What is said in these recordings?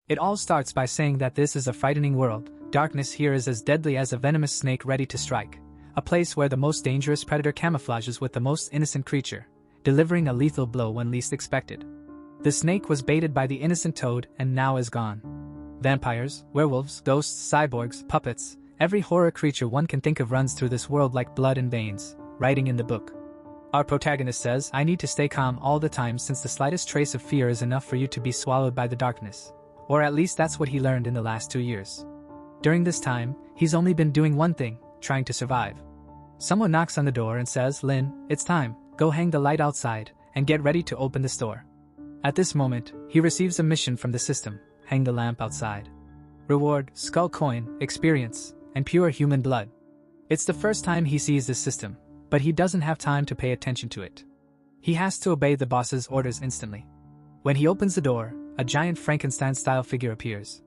It all starts by saying that this is a frightening world. Darkness here is as deadly as a venomous snake ready to strike. A place where the most dangerous predator camouflages with the most innocent creature, delivering a lethal blow when least expected. The snake was baited by the innocent toad and now is gone. Vampires, werewolves, ghosts, cyborgs, puppets, every horror creature one can think of runs through this world like blood and veins, writing in the book. Our protagonist says, I need to stay calm all the time since the slightest trace of fear is enough for you to be swallowed by the darkness. Or at least that's what he learned in the last 2 years. During this time, he's only been doing one thing, trying to survive. Someone knocks on the door and says, Lin, it's time, go hang the light outside, and get ready to open the store. At this moment, he receives a mission from the system, hang the lamp outside. Reward, skull coin, experience, and pure human blood. It's the first time he sees this system, but he doesn't have time to pay attention to it. He has to obey the boss's orders instantly. When he opens the door, a giant Frankenstein-style figure appears.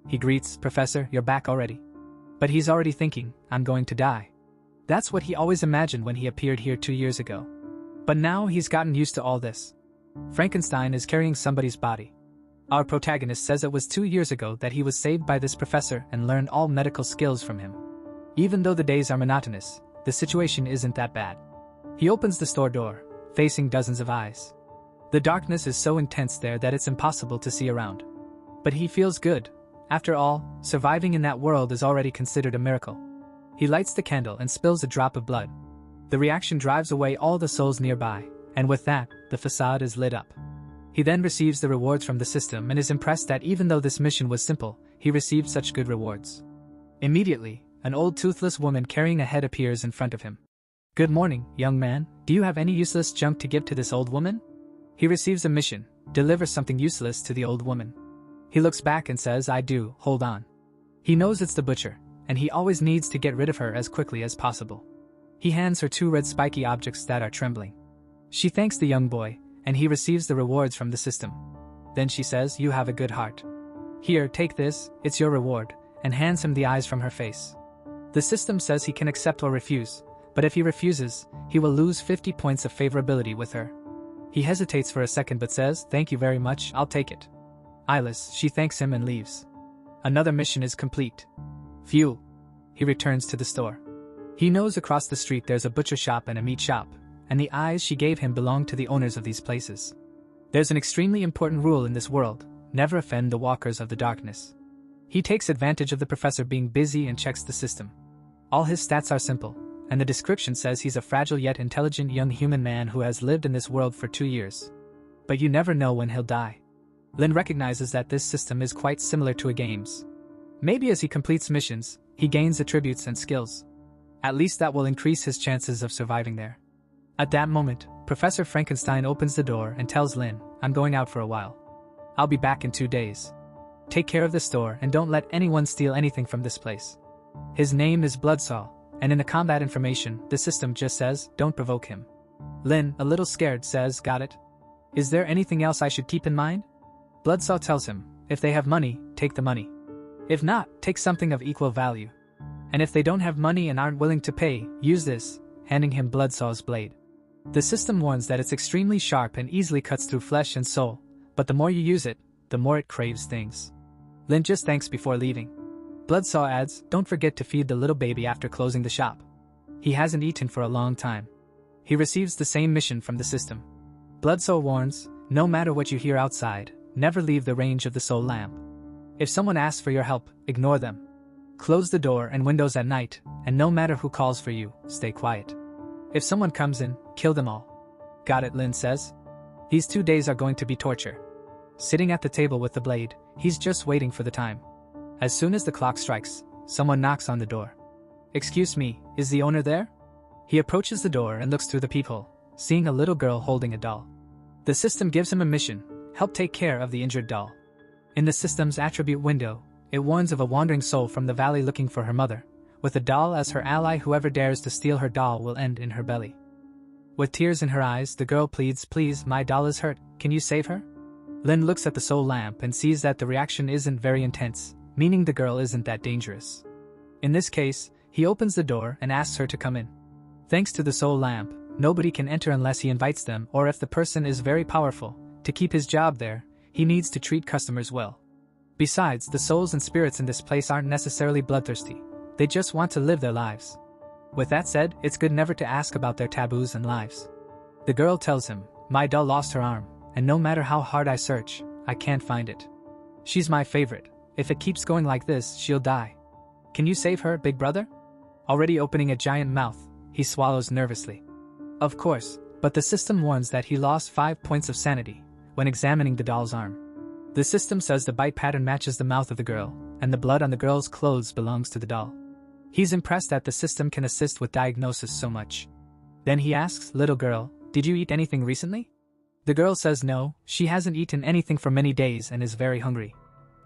He greets, Professor, you're back already. But he's already thinking, I'm going to die. That's what he always imagined when he appeared here 2 years ago. But now he's gotten used to all this. Frankenstein is carrying somebody's body. Our protagonist says it was 2 years ago that he was saved by this professor and learned all medical skills from him. Even though the days are monotonous, the situation isn't that bad. He opens the store door, facing dozens of eyes. The darkness is so intense there that it's impossible to see around. But he feels good. After all, surviving in that world is already considered a miracle. He lights the candle and spills a drop of blood. The reaction drives away all the souls nearby, and with that, the facade is lit up. He then receives the rewards from the system and is impressed that even though this mission was simple, he received such good rewards. Immediately, an old toothless woman carrying a head appears in front of him. Good morning, young man, do you have any useless junk to give to this old woman? He receives a mission, deliver something useless to the old woman. He looks back and says, I do, hold on. He knows it's the butcher, and he always needs to get rid of her as quickly as possible. He hands her 2 red spiky objects that are trembling. She thanks the young boy, and he receives the rewards from the system. Then she says, you have a good heart. Here, take this, it's your reward, and hands him the eyes from her face. The system says he can accept or refuse, but if he refuses, he will lose 50 points of favorability with her. He hesitates for a second but says, thank you very much, I'll take it. Eyeless, she thanks him and leaves. Another mission is complete. Phew. He returns to the store. He knows across the street there's a butcher shop and a meat shop, and the eyes she gave him belong to the owners of these places. There's an extremely important rule in this world, never offend the walkers of the darkness. He takes advantage of the professor being busy and checks the system. All his stats are simple, and the description says he's a fragile yet intelligent young human man who has lived in this world for 2 years. But you never know when he'll die. Lin recognizes that this system is quite similar to a game's. Maybe as he completes missions, he gains attributes and skills. At least that will increase his chances of surviving there. At that moment, Professor Frankenstein opens the door and tells Lin, I'm going out for a while. I'll be back in 2 days. Take care of the store and don't let anyone steal anything from this place. His name is Bloodsaw, and in the combat information, the system just says, don't provoke him. Lin, a little scared, says, got it. Is there anything else I should keep in mind? Bloodsaw tells him, if they have money, take the money. If not, take something of equal value. And if they don't have money and aren't willing to pay, use this, handing him Bloodsaw's blade. The system warns that it's extremely sharp and easily cuts through flesh and soul, but the more you use it, the more it craves things. Lin just thanks before leaving. Bloodsaw adds, don't forget to feed the little baby after closing the shop. He hasn't eaten for a long time. He receives the same mission from the system. Bloodsaw warns, no matter what you hear outside, never leave the range of the soul lamp. If someone asks for your help, ignore them. Close the door and windows at night, and no matter who calls for you, stay quiet. If someone comes in, kill them all. Got it, Lin says. These 2 days are going to be torture. Sitting at the table with the blade, he's just waiting for the time. As soon as the clock strikes, someone knocks on the door. Excuse me, is the owner there? He approaches the door and looks through the peephole, seeing a little girl holding a doll. The system gives him a mission, help take care of the injured doll. In the system's attribute window, it warns of a wandering soul from the valley looking for her mother. With a doll as her ally, whoever dares to steal her doll will end in her belly. With tears in her eyes, the girl pleads, please, my doll is hurt, can you save her? Lin looks at the soul lamp and sees that the reaction isn't very intense, meaning the girl isn't that dangerous. In this case, he opens the door and asks her to come in. Thanks to the soul lamp, nobody can enter unless he invites them, or if the person is very powerful. To keep his job there, he needs to treat customers well. Besides, the souls and spirits in this place aren't necessarily bloodthirsty. They just want to live their lives. With that said, it's good never to ask about their taboos and lives. The girl tells him, my doll lost her arm, and no matter how hard I search, I can't find it. She's my favorite. If it keeps going like this, she'll die. Can you save her, big brother? Already opening a giant mouth, he swallows nervously. Of course, but the system warns that he lost 5 points of sanity when examining the doll's arm. The system says the bite pattern matches the mouth of the girl, and the blood on the girl's clothes belongs to the doll. He's impressed that the system can assist with diagnosis so much. Then he asks, little girl, did you eat anything recently? The girl says no, she hasn't eaten anything for many days and is very hungry.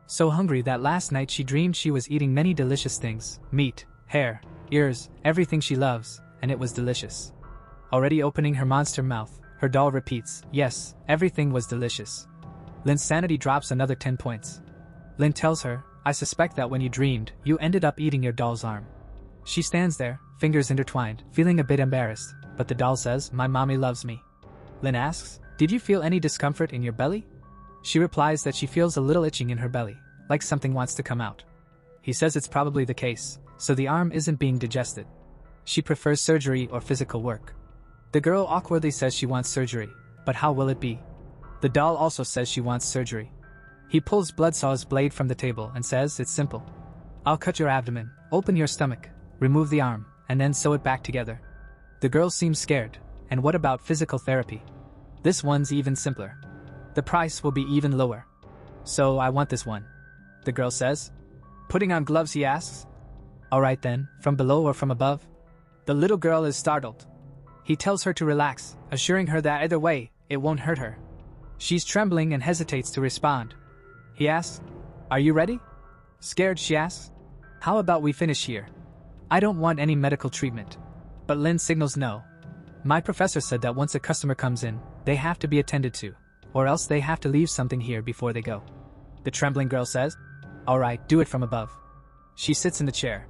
So hungry that last night she dreamed she was eating many delicious things, meat, hair, ears, everything she loves, and it was delicious. Already opening her monster mouth, her doll repeats, yes, everything was delicious. Lin's sanity drops another 10 points. Lin tells her, I suspect that when you dreamed, you ended up eating your doll's arm. She stands there, fingers intertwined, feeling a bit embarrassed, but the doll says, my mommy loves me. Lin asks, did you feel any discomfort in your belly? She replies that she feels a little itching in her belly, like something wants to come out. He says it's probably the case, so the arm isn't being digested. She prefers surgery or physical work. The girl awkwardly says she wants surgery, but how will it be? The doll also says she wants surgery. He pulls Bloodsaw's blade from the table and says it's simple. I'll cut your abdomen, open your stomach, remove the arm, and then sew it back together. The girl seems scared, and what about physical therapy? This one's even simpler. The price will be even lower. So I want this one. The girl says. Putting on gloves, he asks. Alright then, from below or from above? The little girl is startled. He tells her to relax, assuring her that either way, it won't hurt her. She's trembling and hesitates to respond. He asks, are you ready? Scared, she asks. How about we finish here? I don't want any medical treatment. But Lin signals no. My professor said that once a customer comes in, they have to be attended to, or else they have to leave something here before they go. The trembling girl says, alright, do it from above. She sits in the chair.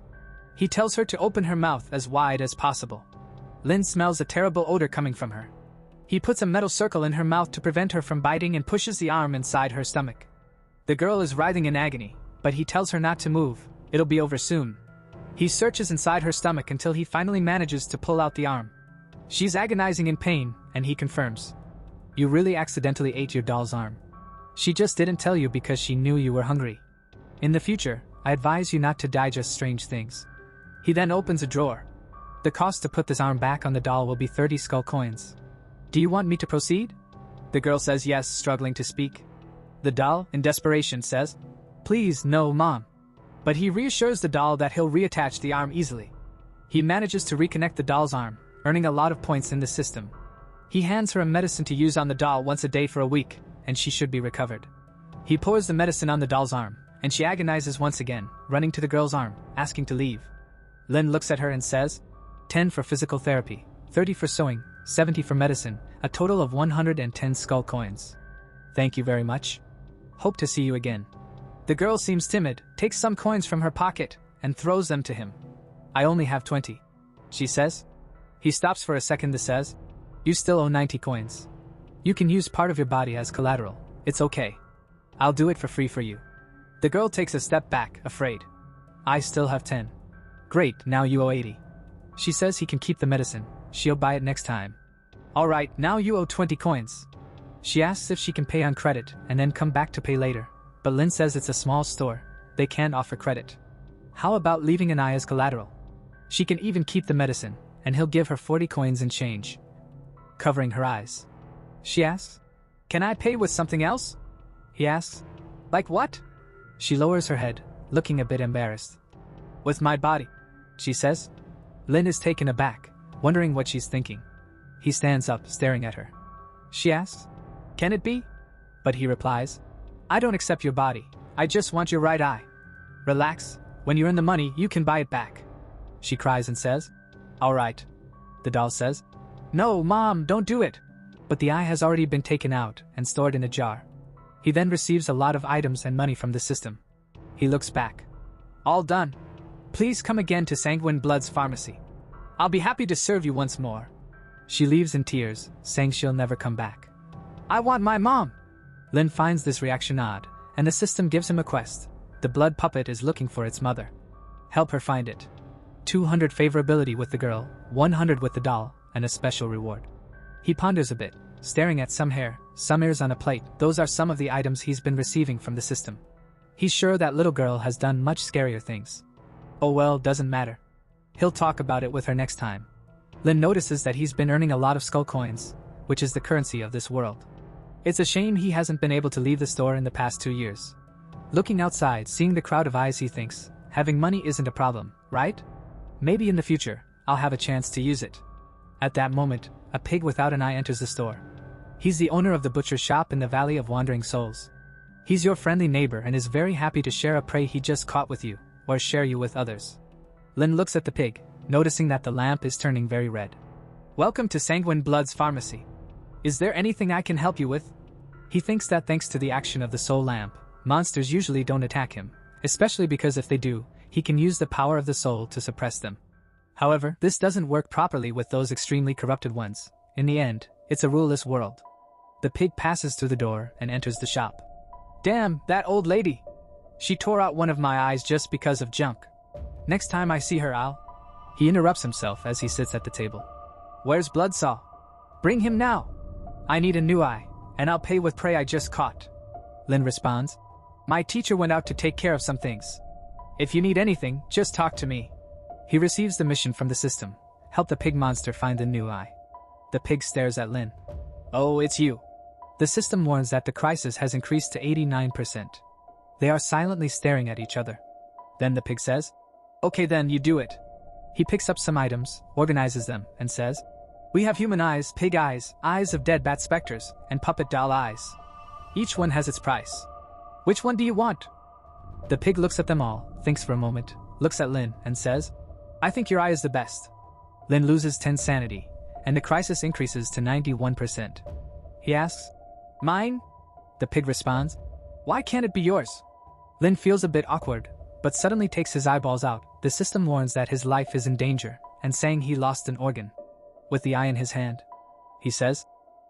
He tells her to open her mouth as wide as possible. Lin smells a terrible odor coming from her. He puts a metal circle in her mouth to prevent her from biting and pushes the arm inside her stomach. The girl is writhing in agony, but he tells her not to move, it'll be over soon. He searches inside her stomach until he finally manages to pull out the arm. She's agonizing in pain, and he confirms. You really accidentally ate your doll's arm. She just didn't tell you because she knew you were hungry. In the future, I advise you not to digest strange things. He then opens a drawer. The cost to put this arm back on the doll will be 30 skull coins. Do you want me to proceed? The girl says yes, struggling to speak. The doll, in desperation, says, please, no, Mom. But he reassures the doll that he'll reattach the arm easily. He manages to reconnect the doll's arm, earning a lot of points in the system. He hands her a medicine to use on the doll once a day for a week, and she should be recovered. He pours the medicine on the doll's arm, and she agonizes once again, running to the girl's arm, asking to leave. Lin looks at her and says, 10 for physical therapy, 30 for sewing, 70 for medicine, a total of 110 skull coins. Thank you very much. Hope to see you again. The girl seems timid, takes some coins from her pocket, and throws them to him. I only have 20. She says. He stops for a second and says, you still owe 90 coins. You can use part of your body as collateral. It's okay. I'll do it for free for you. The girl takes a step back, afraid. I still have 10. Great, now you owe 80. She says he can keep the medicine. She'll buy it next time. Alright, now you owe 20 coins. She asks if she can pay on credit and then come back to pay later. But Lin says it's a small store. They can't offer credit. How about leaving an eye as collateral? She can even keep the medicine, and he'll give her 40 coins in change. Covering her eyes. She asks, can I pay with something else? He asks, like what? She lowers her head, looking a bit embarrassed. With my body, she says. Lin is taken aback, wondering what she's thinking. He stands up, staring at her. She asks, can it be? But he replies, I don't accept your body, I just want your right eye. Relax, when you earn the money, you can buy it back. She cries and says, alright. The doll says, no, Mom, don't do it. But the eye has already been taken out and stored in a jar. He then receives a lot of items and money from the system. He looks back. All done. Please come again to Sanguine Blood's pharmacy. I'll be happy to serve you once more. She leaves in tears, saying she'll never come back. I want my mom. Lin finds this reaction odd, and the system gives him a quest. The blood puppet is looking for its mother. Help her find it. 200 favorability with the girl, 100 with the doll, and a special reward. He ponders a bit, staring at some hair, some ears on a plate. Those are some of the items he's been receiving from the system. He's sure that little girl has done much scarier things. Oh well, doesn't matter. He'll talk about it with her next time. Lin notices that he's been earning a lot of skull coins, which is the currency of this world. It's a shame he hasn't been able to leave the store in the past 2 years. Looking outside, seeing the crowd of eyes, he thinks, having money isn't a problem, right? Maybe in the future, I'll have a chance to use it. At that moment, a pig without an eye enters the store. He's the owner of the butcher's shop in the Valley of Wandering Souls. He's your friendly neighbor and is very happy to share a prey he just caught with you, or share you with others. Lin looks at the pig, noticing that the lamp is turning very red. Welcome to Sanguine Blood's pharmacy. Is there anything I can help you with? He thinks that thanks to the action of the soul lamp, monsters usually don't attack him, especially because if they do, he can use the power of the soul to suppress them. However, this doesn't work properly with those extremely corrupted ones. In the end, it's a ruleless world. The pig passes through the door and enters the shop. Damn, that old lady! She tore out one of my eyes just because of junk. Next time I see her, I'll... He interrupts himself as he sits at the table. Where's Bloodsaw? Bring him now! I need a new eye, and I'll pay with prey I just caught. Lin responds. My teacher went out to take care of some things. If you need anything, just talk to me. He receives the mission from the system. Help the pig monster find the new eye. The pig stares at Lin. Oh, it's you. The system warns that the crisis has increased to 89%. They are silently staring at each other. Then the pig says, Okay then, you do it. He picks up some items, organizes them, and says, We have human eyes, pig eyes, eyes of dead bat specters, and puppet doll eyes. Each one has its price. Which one do you want? The pig looks at them all, thinks for a moment, looks at Lin, and says, I think your eye is the best. Lin loses 10 sanity, and the crisis increases to 91%. He asks, Mine? The pig responds, Why can't it be yours? Lin feels a bit awkward, but suddenly takes his eyeballs out. The system warns that his life is in danger, and saying he lost an organ. With the eye in his hand, he says,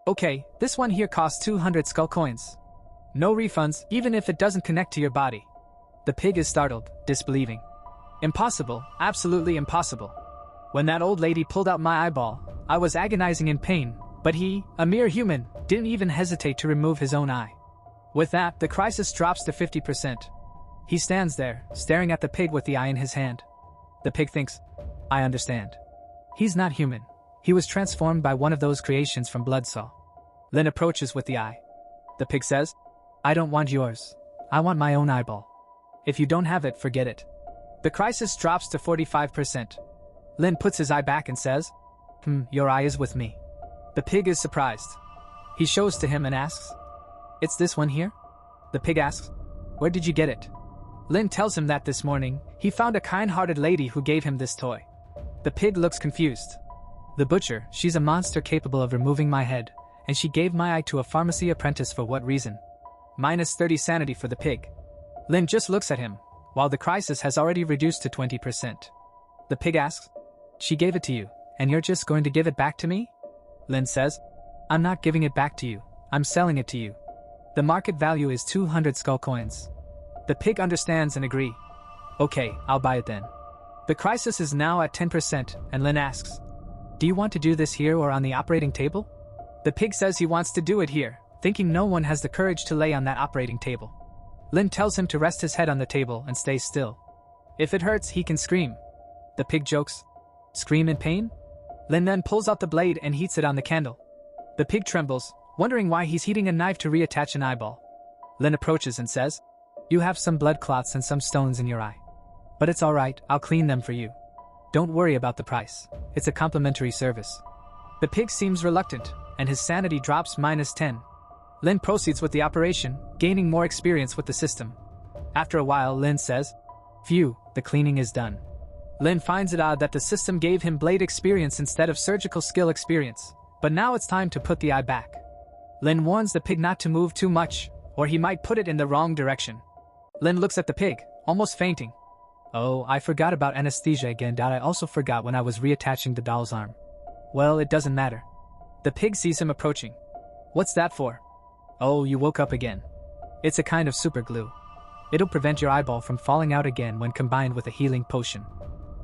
Okay, this one here costs 200 skull coins. No refunds, even if it doesn't connect to your body. The pig is startled, disbelieving. Impossible, absolutely impossible. When that old lady pulled out my eyeball, I was agonizing in pain, but he, a mere human, didn't even hesitate to remove his own eye. With that, the crisis drops to 50%. He stands there, staring at the pig with the eye in his hand. The pig thinks, I understand. He's not human. He was transformed by one of those creations from Bloodsaw. Lin approaches with the eye. The pig says, I don't want yours. I want my own eyeball. If you don't have it, forget it. The crisis drops to 45%. Lin puts his eye back and says, Your eye is with me. The pig is surprised. He shows to him and asks, It's this one here? The pig asks, Where did you get it? Lin tells him that this morning, he found a kind-hearted lady who gave him this toy. The pig looks confused. The butcher, she's a monster capable of removing my head, and she gave my eye to a pharmacy apprentice for what reason? Minus 30 sanity for the pig. Lin just looks at him, while the crisis has already reduced to 20%. The pig asks, She gave it to you, and you're just going to give it back to me? Lin says, I'm not giving it back to you, I'm selling it to you. The market value is 200 skull coins. The pig understands and agree. Okay, I'll buy it then. The crisis is now at 10%, and Lin asks, Do you want to do this here or on the operating table? The pig says he wants to do it here, thinking no one has the courage to lay on that operating table. Lin tells him to rest his head on the table and stay still. If it hurts, he can scream. The pig jokes, Scream in pain? Lin then pulls out the blade and heats it on the candle. The pig trembles, wondering why he's heating a knife to reattach an eyeball. Lin approaches and says, You have some blood clots and some stones in your eye. But it's alright, I'll clean them for you. Don't worry about the price, it's a complimentary service. The pig seems reluctant, and his sanity drops minus 10. Lin proceeds with the operation, gaining more experience with the system. After a while, Lin says, Phew, the cleaning is done. Lin finds it odd that the system gave him blade experience instead of surgical skill experience, but now it's time to put the eye back. Lin warns the pig not to move too much, or he might put it in the wrong direction. Lin looks at the pig, almost fainting. Oh, I forgot about anesthesia again. I also forgot when I was reattaching the doll's arm. Well, it doesn't matter. The pig sees him approaching. What's that for? Oh, you woke up again. It's a kind of super glue. It'll prevent your eyeball from falling out again when combined with a healing potion.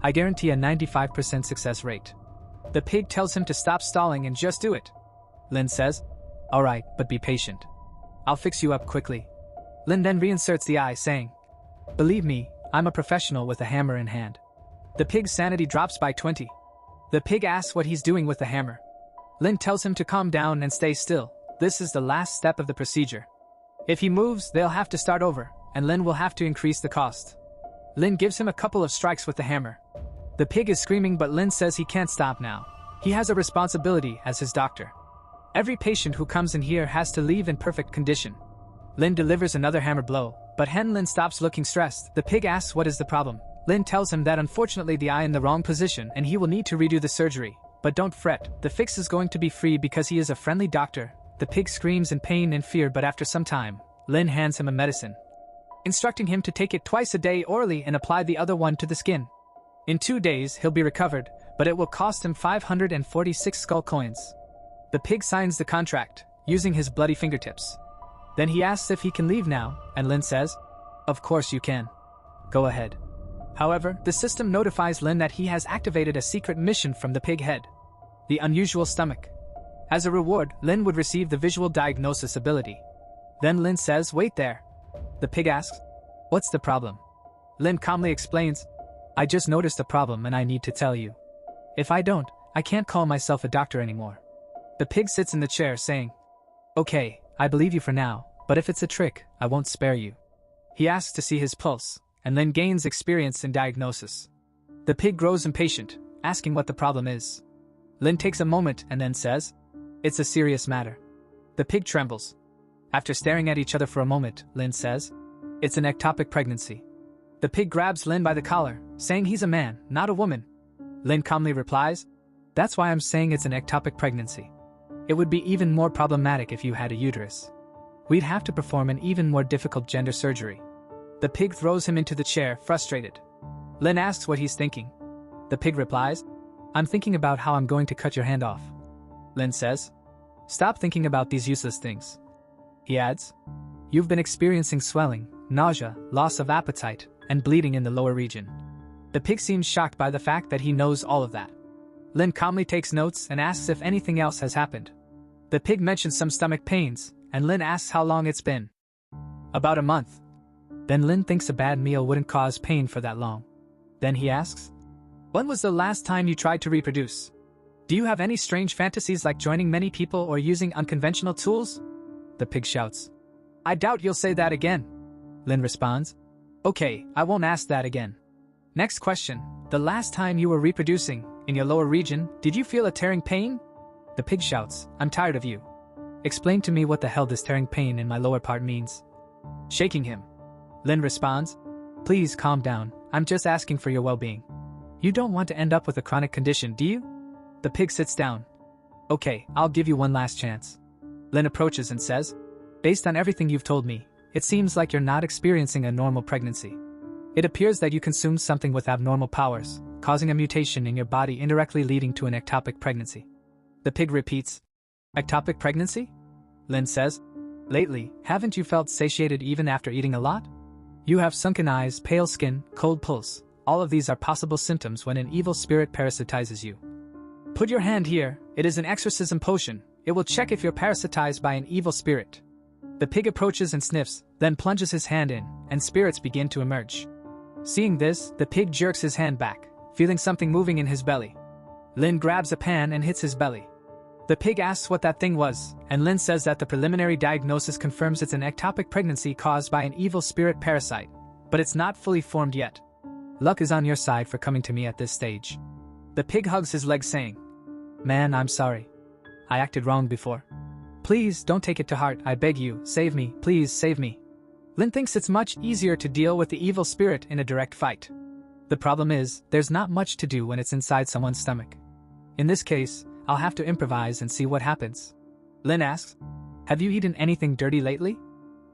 I guarantee a 95% success rate. The pig tells him to stop stalling and just do it. Lin says, alright, but be patient. I'll fix you up quickly. Lin then reinserts the eye, saying, believe me, I'm a professional with a hammer in hand. The pig's sanity drops by 20. The pig asks what he's doing with the hammer. Lin tells him to calm down and stay still. This is the last step of the procedure. If he moves, they'll have to start over, and Lin will have to increase the cost. Lin gives him a couple of strikes with the hammer. The pig is screaming, but Lin says he can't stop now. He has a responsibility as his doctor. Every patient who comes in here has to leave in perfect condition. Lin delivers another hammer blow, but Lin stops looking stressed. The pig asks what is the problem. Lin tells him that unfortunately the eye in the wrong position and he will need to redo the surgery. But don't fret, the fix is going to be free because he is a friendly doctor. The pig screams in pain and fear, but after some time, Lin hands him a medicine, instructing him to take it twice a day orally and apply the other one to the skin. In 2 days, he'll be recovered, but it will cost him 546 skull coins. The pig signs the contract, using his bloody fingertips. Then he asks if he can leave now, and Lin says, of course you can. Go ahead. However, the system notifies Lin that he has activated a secret mission from the pig head, the unusual stomach. As a reward, Lin would receive the visual diagnosis ability. Then Lin says, wait there. The pig asks, what's the problem? Lin calmly explains, I just noticed a problem and I need to tell you. If I don't, I can't call myself a doctor anymore. The pig sits in the chair saying, okay, I believe you for now, but if it's a trick, I won't spare you. He asks to see his pulse, and Lin gains experience in diagnosis. The pig grows impatient, asking what the problem is. Lin takes a moment and then says, it's a serious matter. The pig trembles. After staring at each other for a moment, Lin says, it's an ectopic pregnancy. The pig grabs Lin by the collar, saying he's a man, not a woman. Lin calmly replies, that's why I'm saying it's an ectopic pregnancy. It would be even more problematic if you had a uterus. We'd have to perform an even more difficult gender surgery. The pig throws him into the chair, frustrated. Lin asks what he's thinking. The pig replies, I'm thinking about how I'm going to cut your hand off. Lin says, stop thinking about these useless things. He adds, you've been experiencing swelling, nausea, loss of appetite, and bleeding in the lower region. The pig seems shocked by the fact that he knows all of that. Lin calmly takes notes and asks if anything else has happened. The pig mentions some stomach pains, and Lin asks how long it's been. About a month. Then Lin thinks a bad meal wouldn't cause pain for that long. Then he asks, when was the last time you tried to reproduce? Do you have any strange fantasies like joining many people or using unconventional tools? The pig shouts, I doubt you'll say that again. Lin responds, okay, I won't ask that again. Next question, the last time you were reproducing, in your lower region, did you feel a tearing pain? The pig shouts, I'm tired of you. Explain to me what the hell this tearing pain in my lower part means. Shaking him. Lin responds, please calm down, I'm just asking for your well-being. You don't want to end up with a chronic condition, do you? The pig sits down. Okay, I'll give you one last chance. Lin approaches and says, based on everything you've told me, it seems like you're not experiencing a normal pregnancy. It appears that you consumed something with abnormal powers, causing a mutation in your body indirectly leading to an ectopic pregnancy. The pig repeats, ectopic pregnancy? Lin says, lately, haven't you felt satiated even after eating a lot? You have sunken eyes, pale skin, cold pulse. All of these are possible symptoms when an evil spirit parasitizes you. Put your hand here, it is an exorcism potion. It will check if you're parasitized by an evil spirit. The pig approaches and sniffs, then plunges his hand in, and spirits begin to emerge. Seeing this, the pig jerks his hand back, feeling something moving in his belly. Lin grabs a pan and hits his belly. The pig asks what that thing was, and Lin says that the preliminary diagnosis confirms it's an ectopic pregnancy caused by an evil spirit parasite, but it's not fully formed yet. Luck is on your side for coming to me at this stage. The pig hugs his leg saying, man, I'm sorry. I acted wrong before. Please don't take it to heart, I beg you, save me, please save me. Lin thinks it's much easier to deal with the evil spirit in a direct fight. The problem is, there's not much to do when it's inside someone's stomach. In this case, I'll have to improvise and see what happens. Lin asks, have you eaten anything dirty lately?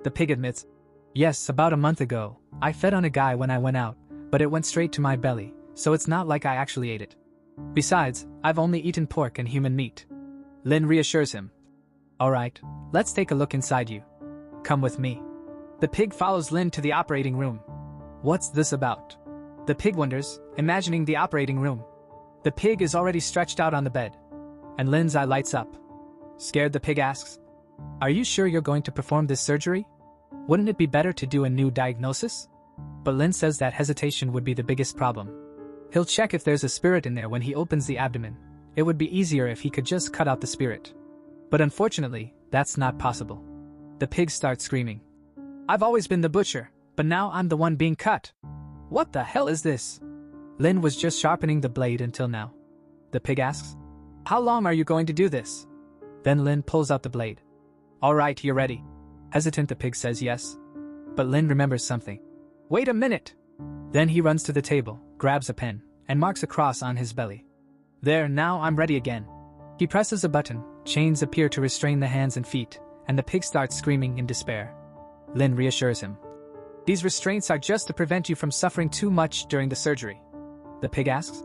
The pig admits, yes, about a month ago, I fed on a guy when I went out, but it went straight to my belly, so it's not like I actually ate it. Besides, I've only eaten pork and human meat. Lin reassures him. Alright, let's take a look inside you. Come with me. The pig follows Lin to the operating room. What's this about? The pig wonders, imagining the operating room. The pig is already stretched out on the bed. And Lin's eye lights up. Scared, the pig asks, "Are you sure you're going to perform this surgery? Wouldn't it be better to do a new diagnosis?" But Lin says that hesitation would be the biggest problem. He'll check if there's a spirit in there when he opens the abdomen. It would be easier if he could just cut out the spirit. But unfortunately, that's not possible. The pig starts screaming. "I've always been the butcher, but now I'm the one being cut. What the hell is this?" Lin was just sharpening the blade until now. The pig asks, "How long are you going to do this?" Then Lin pulls out the blade. "All right, you're ready." Hesitant, the pig says yes. But Lin remembers something. "Wait a minute." Then he runs to the table, grabs a pen, and marks a cross on his belly. "There, now I'm ready again." He presses a button, chains appear to restrain the hands and feet, and the pig starts screaming in despair. Lin reassures him. "These restraints are just to prevent you from suffering too much during the surgery." The pig asks,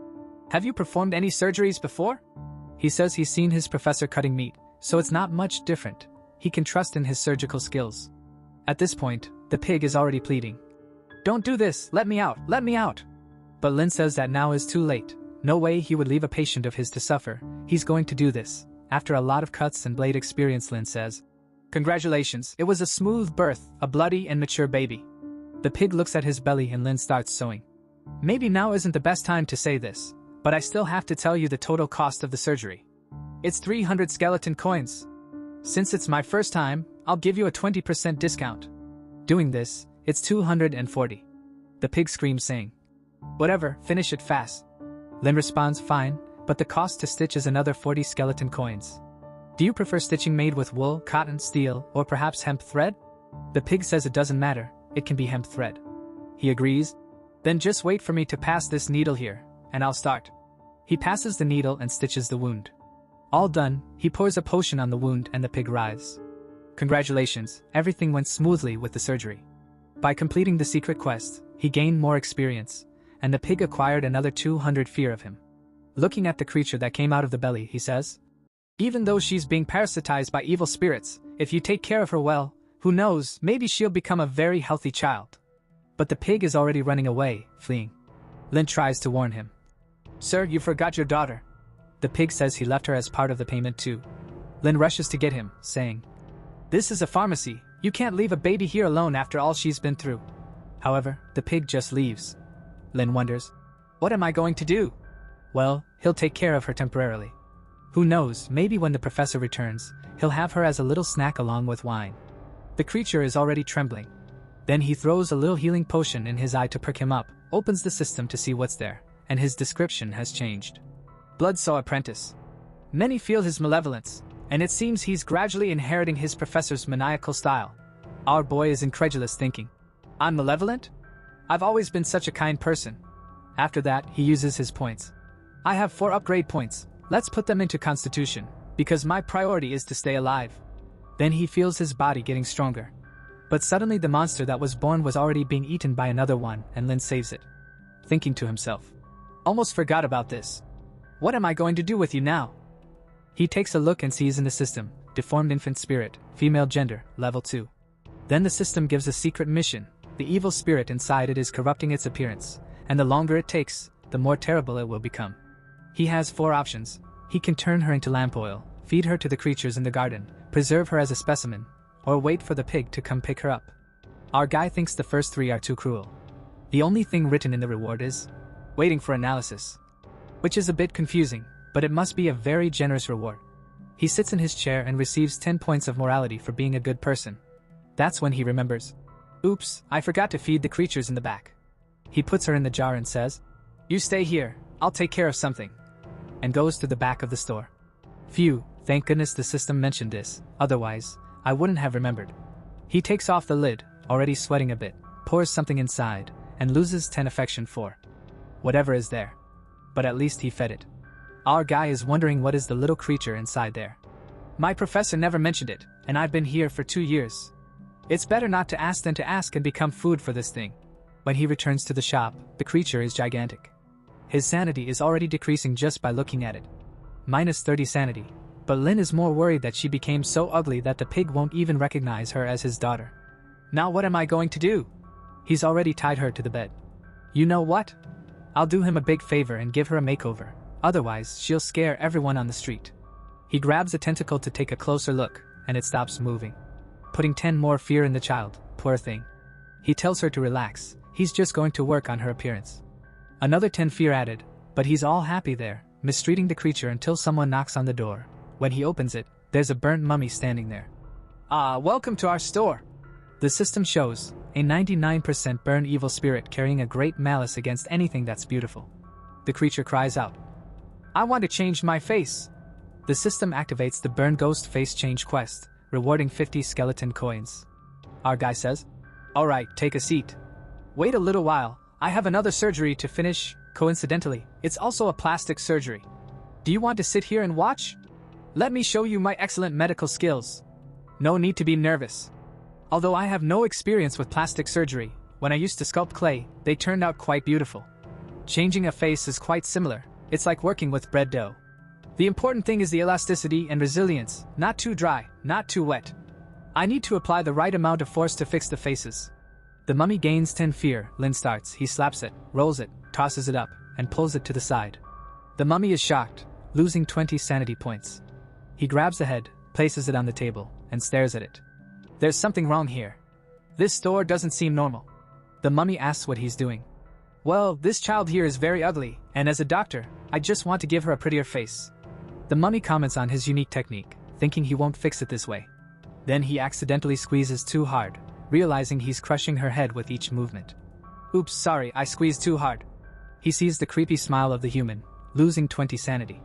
"Have you performed any surgeries before?" He says he's seen his professor cutting meat, so it's not much different. He can trust in his surgical skills. At this point, the pig is already pleading. "Don't do this, let me out, let me out." But Lin says that now is too late. No way he would leave a patient of his to suffer. He's going to do this. After a lot of cuts and blade experience, Lin says, "Congratulations, it was a smooth birth, a bloody and mature baby." The pig looks at his belly and Lin starts sewing. "Maybe now isn't the best time to say this, but I still have to tell you the total cost of the surgery. It's 300 skeleton coins. Since it's my first time, I'll give you a 20% discount. Doing this, it's 240. The pig screams, saying, "Whatever, finish it fast." Lin responds, "Fine, but the cost to stitch is another 40 skeleton coins. Do you prefer stitching made with wool, cotton, steel, or perhaps hemp thread?" The pig says it doesn't matter, it can be hemp thread. He agrees. "Then just wait for me to pass this needle here, and I'll start." He passes the needle and stitches the wound. All done, he pours a potion on the wound and the pig writhes. Congratulations, everything went smoothly with the surgery. By completing the secret quest, he gained more experience, and the pig acquired another 200 fear of him. Looking at the creature that came out of the belly, he says, "Even though she's being parasitized by evil spirits, if you take care of her well, who knows, maybe she'll become a very healthy child." But the pig is already running away, fleeing. Lin tries to warn him. "Sir, you forgot your daughter." The pig says he left her as part of the payment too. Lin rushes to get him, saying, "This is a pharmacy, you can't leave a baby here alone after all she's been through." However, the pig just leaves. Lin wonders, "What am I going to do?" Well, he'll take care of her temporarily. Who knows, maybe when the professor returns, he'll have her as a little snack along with wine. The creature is already trembling. Then he throws a little healing potion in his eye to perk him up, opens the system to see what's there, and his description has changed. Bloodsaw apprentice. Many feel his malevolence, and it seems he's gradually inheriting his professor's maniacal style. Our boy is incredulous, thinking, "I'm malevolent? I've always been such a kind person." After that, he uses his points. "I have 4 upgrade points, let's put them into Constitution, because my priority is to stay alive." Then he feels his body getting stronger. But suddenly the monster that was born was already being eaten by another one, and Lin saves it. Thinking to himself, "Almost forgot about this. What am I going to do with you now?" He takes a look and sees in the system, deformed infant spirit, female gender, level 2. Then the system gives a secret mission. The evil spirit inside it is corrupting its appearance, and the longer it takes, the more terrible it will become. He has 4 options. He can turn her into lamp oil, feed her to the creatures in the garden, preserve her as a specimen, or wait for the pig to come pick her up. Our guy thinks the first 3 are too cruel. The only thing written in the reward is, "Waiting for analysis," which is a bit confusing, but it must be a very generous reward. He sits in his chair and receives 10 points of morality for being a good person. That's when he remembers, "Oops, I forgot to feed the creatures in the back." He puts her in the jar and says, "You stay here, I'll take care of something," and goes to the back of the store. Phew, thank goodness the system mentioned this, otherwise, I wouldn't have remembered. He takes off the lid, already sweating a bit, pours something inside, and loses 10 affection for whatever is there. But at least he fed it. Our guy is wondering what is the little creature inside there. "My professor never mentioned it, and I've been here for 2 years. It's better not to ask than to ask and become food for this thing." When he returns to the shop, the creature is gigantic. His sanity is already decreasing just by looking at it. Minus 30 sanity. But Lin is more worried that she became so ugly that the pig won't even recognize her as his daughter. Now what am I going to do? He's already tied her to the bed. You know what? I'll do him a big favor and give her a makeover, otherwise she'll scare everyone on the street. He grabs a tentacle to take a closer look, and it stops moving, putting 10 more fear in the child, poor thing. He tells her to relax, he's just going to work on her appearance. Another 10 fear added, but he's all happy there, mistreating the creature until someone knocks on the door. When he opens it, there's a burnt mummy standing there. Welcome to our store. The system shows a 99% burn evil spirit carrying a great malice against anything that's beautiful. The creature cries out, I want to change my face. The system activates the burn ghost face change quest, rewarding 50 skeleton coins. Our guy says, Alright, take a seat. Wait a little while, I have another surgery to finish. Coincidentally, it's also a plastic surgery. Do you want to sit here and watch? Let me show you my excellent medical skills. No need to be nervous. Although I have no experience with plastic surgery, when I used to sculpt clay, they turned out quite beautiful. Changing a face is quite similar, it's like working with bread dough. The important thing is the elasticity and resilience, not too dry, not too wet. I need to apply the right amount of force to fix the faces. The mummy gains 10 fear, Lin starts, he slaps it, rolls it, tosses it up, and pulls it to the side. The mummy is shocked, losing 20 sanity points. He grabs the head, places it on the table, and stares at it. There's something wrong here. This store doesn't seem normal. The mummy asks what he's doing. Well, this child here is very ugly, and as a doctor, I just want to give her a prettier face. The mummy comments on his unique technique, thinking he won't fix it this way. Then he accidentally squeezes too hard, realizing he's crushing her head with each movement. Oops, sorry, I squeezed too hard. He sees the creepy smile of the human, losing 20 sanity.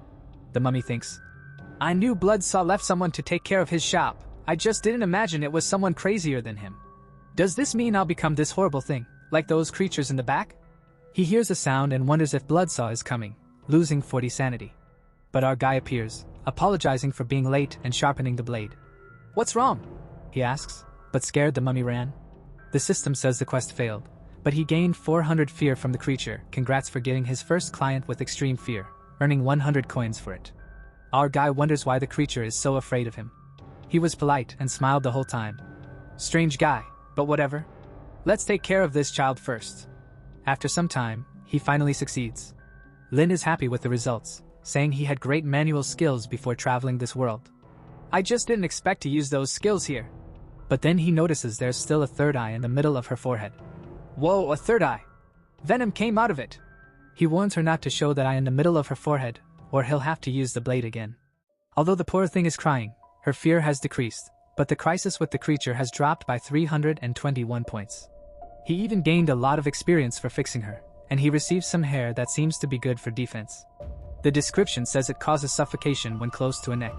The mummy thinks, I knew Bloodsaw left someone to take care of his shop. I just didn't imagine it was someone crazier than him. Does this mean I'll become this horrible thing, like those creatures in the back? He hears a sound and wonders if Bloodsaw is coming, losing 40 sanity. But our guy appears, apologizing for being late and sharpening the blade. What's wrong? He asks, but scared the mummy ran. The system says the quest failed, but he gained 400 fear from the creature. Congrats for getting his first client with extreme fear, earning 100 coins for it. Our guy wonders why the creature is so afraid of him. He was polite and smiled the whole time. Strange guy, but whatever. Let's take care of this child first. After some time, he finally succeeds. Lin is happy with the results, saying he had great manual skills before traveling this world. I just didn't expect to use those skills here. But then he notices there's still a third eye in the middle of her forehead. Whoa, a third eye! Venom came out of it! He warns her not to show that eye in the middle of her forehead, or he'll have to use the blade again. Although the poor thing is crying, her fear has decreased, but the crisis with the creature has dropped by 321 points. He even gained a lot of experience for fixing her, and he receives some hair that seems to be good for defense. The description says it causes suffocation when close to a neck.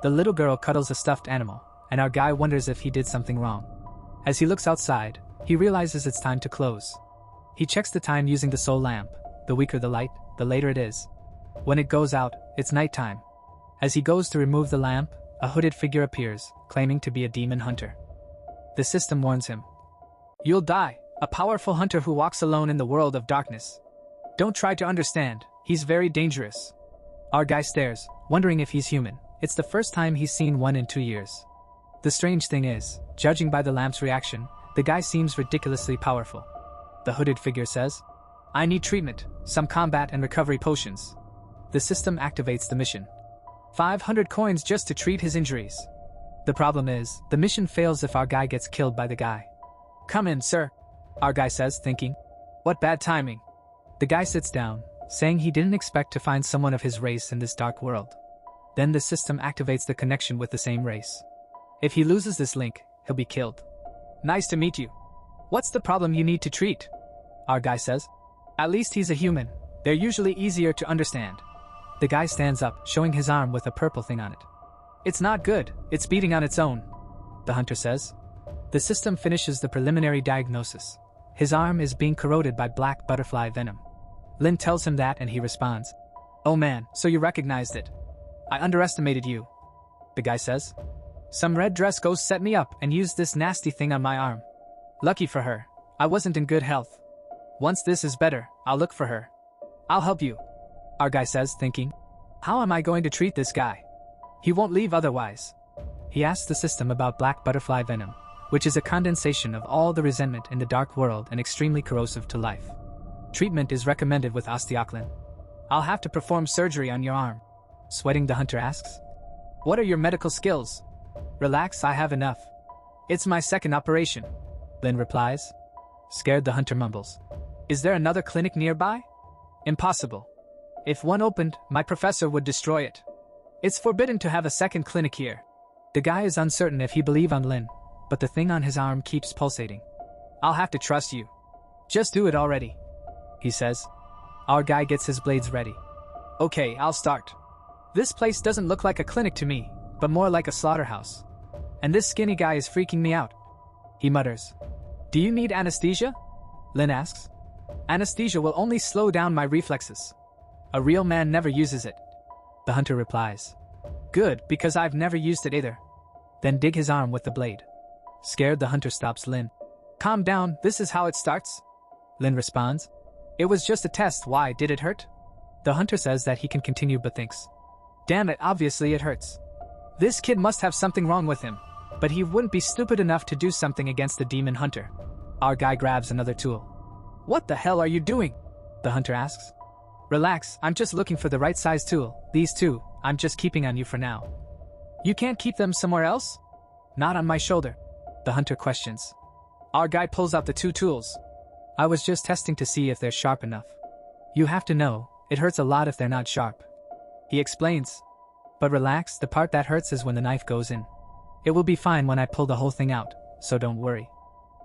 The little girl cuddles a stuffed animal, and our guy wonders if he did something wrong. As he looks outside, he realizes it's time to close. He checks the time using the soul lamp. The weaker the light, the later it is. When it goes out, it's nighttime. As he goes to remove the lamp, a hooded figure appears, claiming to be a demon hunter. The system warns him. You'll die, a powerful hunter who walks alone in the world of darkness. Don't try to understand, he's very dangerous. Our guy stares, wondering if he's human. It's the first time he's seen one in 2 years. The strange thing is, judging by the lamp's reaction, the guy seems ridiculously powerful. The hooded figure says, I need treatment, some combat and recovery potions. The system activates the mission. 500 coins just to treat his injuries. The problem is, the mission fails if our guy gets killed by the guy. Come in, sir, our guy says, thinking. What bad timing. The guy sits down, saying he didn't expect to find someone of his race in this dark world. Then the system activates the connection with the same race. If he loses this link, he'll be killed. Nice to meet you. What's the problem you need to treat? Our guy says. At least he's a human. They're usually easier to understand. The guy stands up, showing his arm with a purple thing on it. It's not good, it's beating on its own, the hunter says. The system finishes the preliminary diagnosis. His arm is being corroded by black butterfly venom. Lin tells him that and he responds. Oh man, so you recognized it. I underestimated you, the guy says. Some red dress ghost set me up and used this nasty thing on my arm. Lucky for her, I wasn't in good health. Once this is better, I'll look for her. I'll help you, our guy says, thinking. How am I going to treat this guy? He won't leave otherwise. He asks the system about black butterfly venom, which is a condensation of all the resentment in the dark world and extremely corrosive to life. Treatment is recommended with osteoclin. I'll have to perform surgery on your arm. Sweating, the hunter asks. What are your medical skills? Relax, I have enough. It's my second operation. Lin replies. Scared, the hunter mumbles. Is there another clinic nearby? Impossible. If one opened, my professor would destroy it. It's forbidden to have a second clinic here. The guy is uncertain if he believes on Lin, but the thing on his arm keeps pulsating. I'll have to trust you. Just do it already, he says. Our guy gets his blades ready. Okay, I'll start. This place doesn't look like a clinic to me, but more like a slaughterhouse. And this skinny guy is freaking me out. He mutters. Do you need anesthesia? Lin asks. Anesthesia will only slow down my reflexes. A real man never uses it. The hunter replies. Good, because I've never used it either. Then dig his arm with the blade. Scared, the hunter stops Lin. Calm down, this is how it starts. Lin responds. It was just a test, why did it hurt? The hunter says that he can continue but thinks. Damn it, obviously it hurts. This kid must have something wrong with him, but he wouldn't be stupid enough to do something against the demon hunter. Our guy grabs another tool. What the hell are you doing? The hunter asks. Relax, I'm just looking for the right size tool. These two, I'm just keeping on you for now. You can't keep them somewhere else? Not on my shoulder. The hunter questions. Our guy pulls out the two tools. I was just testing to see if they're sharp enough. You have to know, it hurts a lot if they're not sharp. He explains. But relax, the part that hurts is when the knife goes in. It will be fine when I pull the whole thing out, so don't worry.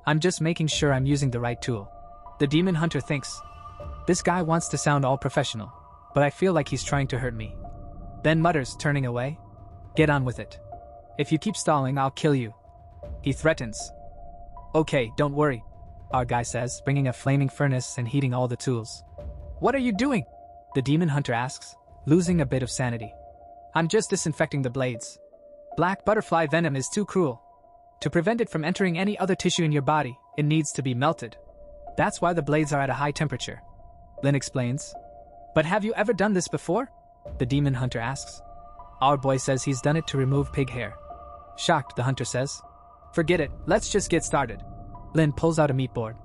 I'm just making sure I'm using the right tool. The demon hunter thinks. This guy wants to sound all professional, but I feel like he's trying to hurt me. Then mutters, turning away. Get on with it. If you keep stalling, I'll kill you. He threatens. Okay, don't worry, our guy says, bringing a flaming furnace and heating all the tools. What are you doing? The demon hunter asks, losing a bit of sanity. I'm just disinfecting the blades. Black butterfly venom is too cruel. To prevent it from entering any other tissue in your body, it needs to be melted. That's why the blades are at a high temperature. Lin explains. But have you ever done this before? The demon hunter asks. Our boy says he's done it to remove pig hair. Shocked, the hunter says. Forget it, let's just get started. Lin pulls out a meat board.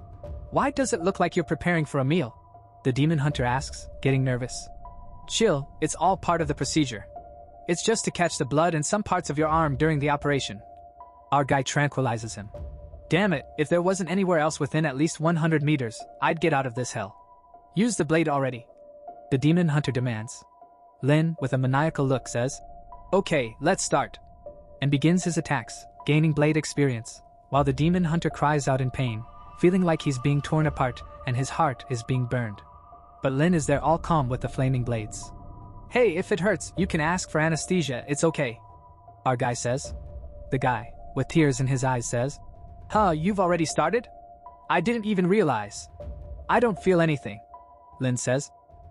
Why does it look like you're preparing for a meal? The demon hunter asks, getting nervous. Chill, it's all part of the procedure. It's just to catch the blood in some parts of your arm during the operation. Our guy tranquilizes him. Damn it, if there wasn't anywhere else within at least 100 meters, I'd get out of this hell. Use the blade already. The demon hunter demands. Lin, with a maniacal look, says, Okay, let's start. And begins his attacks, gaining blade experience, while the demon hunter cries out in pain, feeling like he's being torn apart and his heart is being burned. But Lin is there all calm with the flaming blades. Hey, if it hurts, you can ask for anesthesia, it's okay. Our guy says. The guy, with tears in his eyes, says, Huh, you've already started? I didn't even realize. I don't feel anything. Lin says.